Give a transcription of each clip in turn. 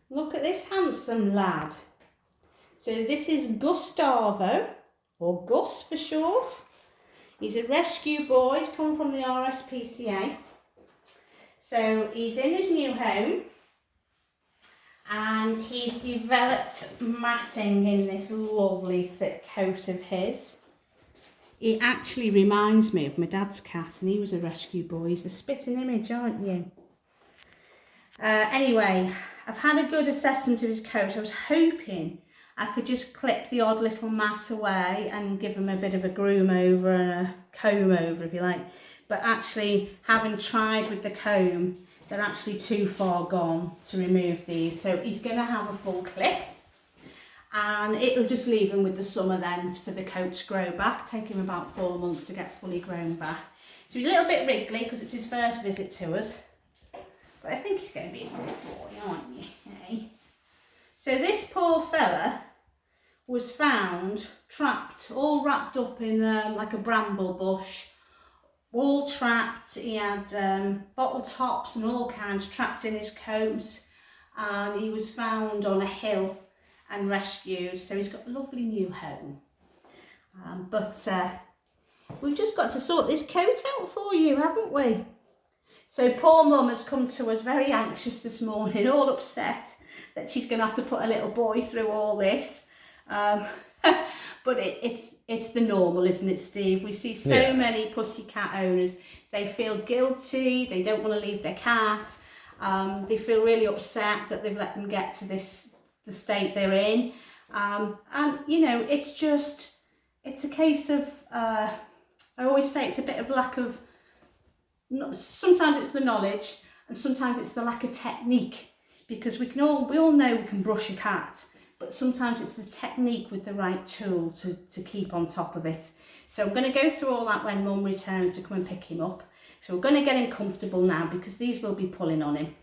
Look at this handsome lad. So this is Gustavo, or Gus for short. He's a rescue boy. He's come from the RSPCA. So he's in his new home and he's developed matting in this lovely thick coat of his. It actually reminds me of my dad's cat, and he was a rescue boy. He's a spitting image, aren't you? Anyway, I've had a good assessment of his coat. I was hoping I could just clip the odd little mat away and give him a bit of a groom over and a comb over, if you like. But actually, having tried with the comb, they're actually too far gone to remove these. So he's going to have a full clip. And it'll just leave him with the summer then for the coat to grow back. Take him about 4 months to get fully grown back. So he's a little bit wriggly because it's his first visit to us. But I think he's going to be a good boy, aren't you? Hey? So this poor fella was found trapped, all wrapped up in like a bramble bush, all trapped. He had bottle tops and all kinds trapped in his coat, and he was found on a hill and rescued. So he's got a lovely new home. But we've just got to sort this coat out for you, haven't we? So poor mum has come to us very anxious this morning, all upset that she's going to have to put a little boy through all this. But it's the normal, isn't it, Steve? We see so many pussycat owners. They feel guilty. They don't want to leave their cat. They feel really upset that they've let them get to the state they're in. And, you know, it's a case of, I always say it's a bit of lack of, sometimes it's the knowledge and sometimes it's the lack of technique, because we all know we can brush a cat, but sometimes it's the technique with the right tool to keep on top of it. So I'm going to go through all that when Mum returns to come and pick him up. So we're going to get him comfortable now because these will be pulling on him.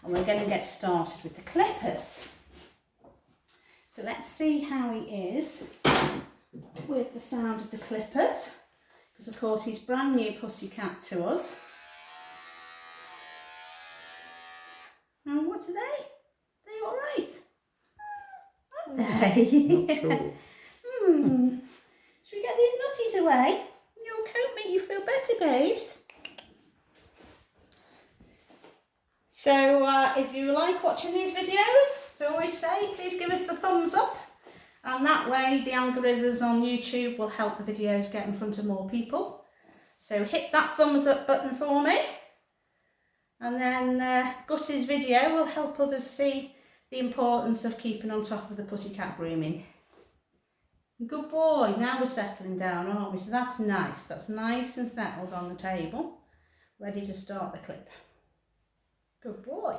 And we're going to get started with the clippers. So let's see how he is with the sound of the clippers. Because of course he's brand new pussycat to us. And what are they? They all right? Aren't they? Not sure. Should we get these nutties away? Your coat make you feel better, babes. So if you like watching these videos, as I always say, please give us the thumbs up. And that way the algorithms on YouTube will help the videos get in front of more people. So hit that thumbs up button for me. And then Gus's video will help others see the importance of keeping on top of the pussycat grooming. Good boy. Now we're settling down, aren't we? So that's nice. That's nice and settled on the table. Ready to start the clip. Good boy.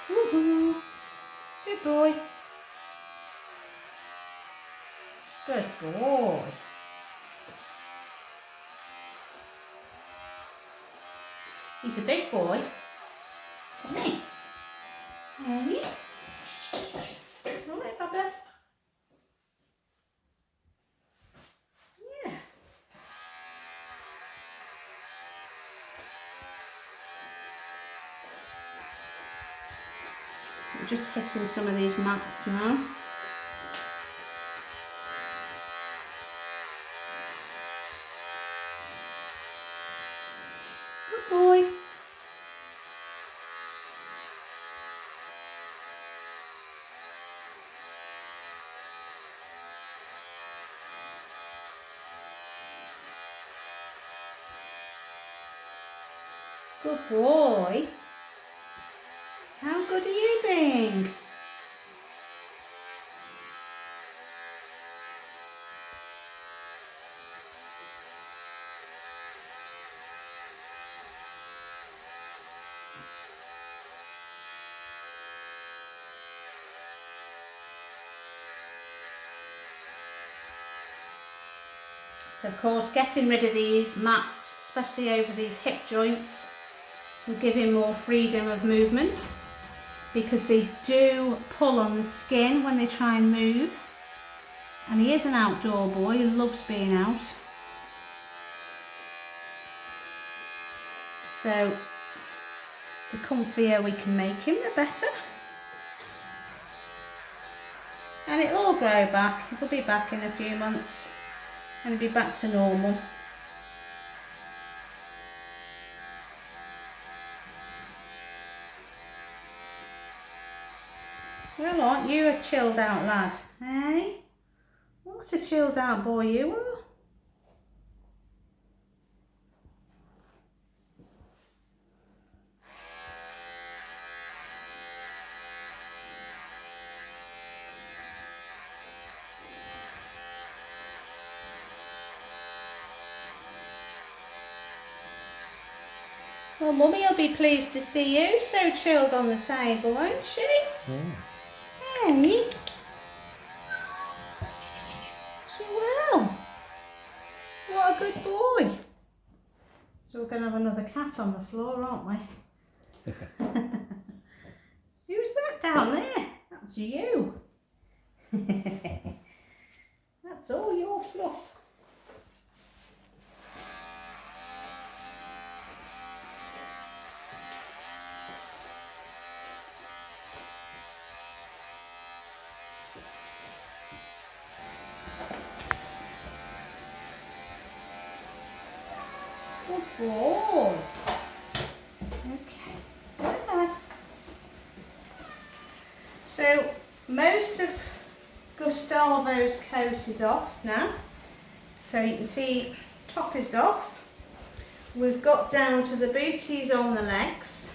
Woohoo. Good boy. Good boy. He's a big boy, isn't he? Ready? All right, Papa. Yeah. We're just hitting some of these mats now. Good boy. Good boy. How good are you being? So of course, getting rid of these mats, especially over these hip joints, will give him more freedom of movement, because they do pull on the skin when they try and move. And he is an outdoor boy, he loves being out. So the comfier we can make him, the better. And it'll all grow back. It'll be back in a few months and be back to normal. Well, aren't you a chilled out lad, eh? What a chilled out boy you are. Well, Mummy will be pleased to see you so chilled on the table, won't she? Yeah. Hey? She will. What a good boy. So we're going to have another cat on the floor, aren't we? Who's that down there? That's you. That's all your fluff. Good boy. Okay, good lad. So most of Gustavo's coat is off now. So you can see top is off. We've got down to the booties on the legs,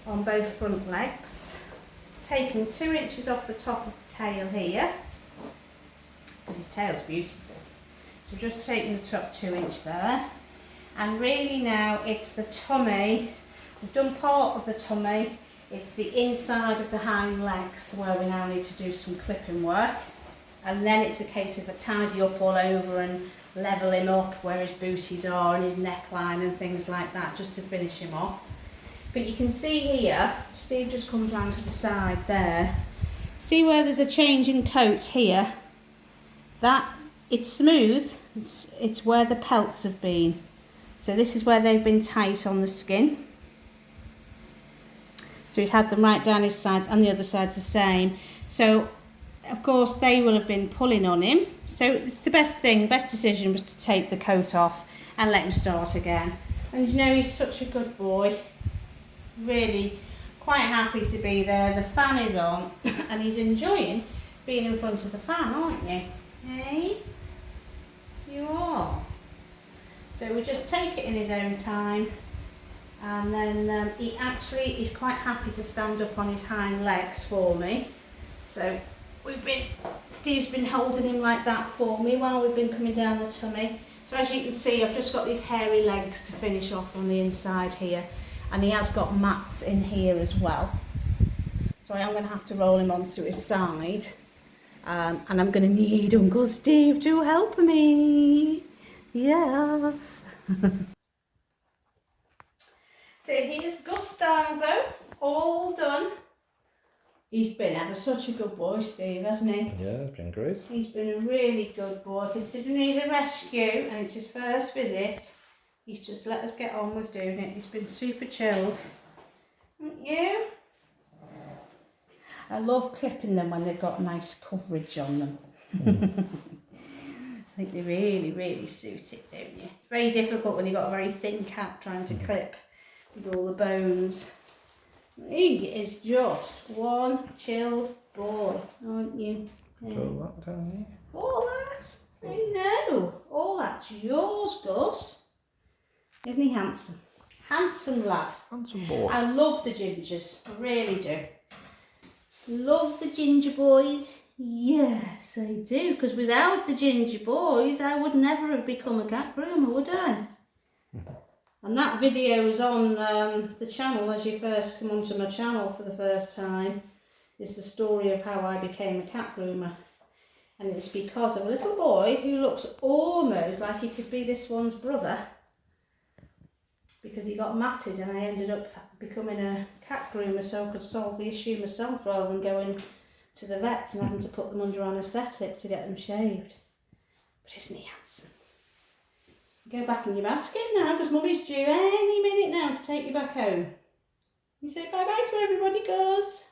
on both front legs. Taken 2 inches off the top of the tail here, because his tail's beautiful. So just taking the top 2 inch there. And really now it's the tummy. We've done part of the tummy. It's the inside of the hind legs where we now need to do some clipping work. And then it's a case of a tidy up all over and level him up where his booties are and his neckline and things like that, just to finish him off. But you can see here, Steve just comes round to the side there. See where there's a change in coat here? That, it's smooth, it's where the pelts have been. So this is where they've been tight on the skin. So he's had them right down his sides, and the other side's the same. So of course they will have been pulling on him. So it's the best decision was to take the coat off and let him start again. And you know, he's such a good boy. Really quite happy to be there. The fan is on and he's enjoying being in front of the fan, aren't you? Hey? You are. So we just take it in his own time, and then he actually is quite happy to stand up on his hind legs for me. So Steve's been holding him like that for me while we've been coming down the tummy. So as you can see, I've just got these hairy legs to finish off on the inside here, and he has got mats in here as well. So I am going to have to roll him onto his side, and I'm going to need Uncle Steve to help me. Yes. So here's Gustavo, all done. He's been ever such a good boy, Steve, hasn't he? Yeah, it's been great. He's been a really good boy, considering he's a rescue and it's his first visit. He's just let us get on with doing it. He's been super chilled. Haven't you? I love clipping them when they've got nice coverage on them. I think they really, really suit it, don't you? It's very difficult when you've got a very thin cat trying to clip with all the bones. He is just one chilled boy, aren't you? Put that down here. All that? I know. All that's yours, Gus. Isn't he handsome? Handsome lad. Handsome boy. I love the gingers. I really do. Love the ginger boys. Yes, I do. Because without the ginger boys, I would never have become a cat groomer, would I? And that video is on the channel as you first come onto my channel for the first time. Is the story of how I became a cat groomer. And it's because of a little boy who looks almost like he could be this one's brother. Because he got matted and I ended up becoming a cat groomer so I could solve the issue myself rather than going to the vets and having to put them under anaesthetic to get them shaved. But isn't he handsome? Go back in your basket now because Mummy's due any minute now to take you back home. You say bye-bye to everybody, Gus.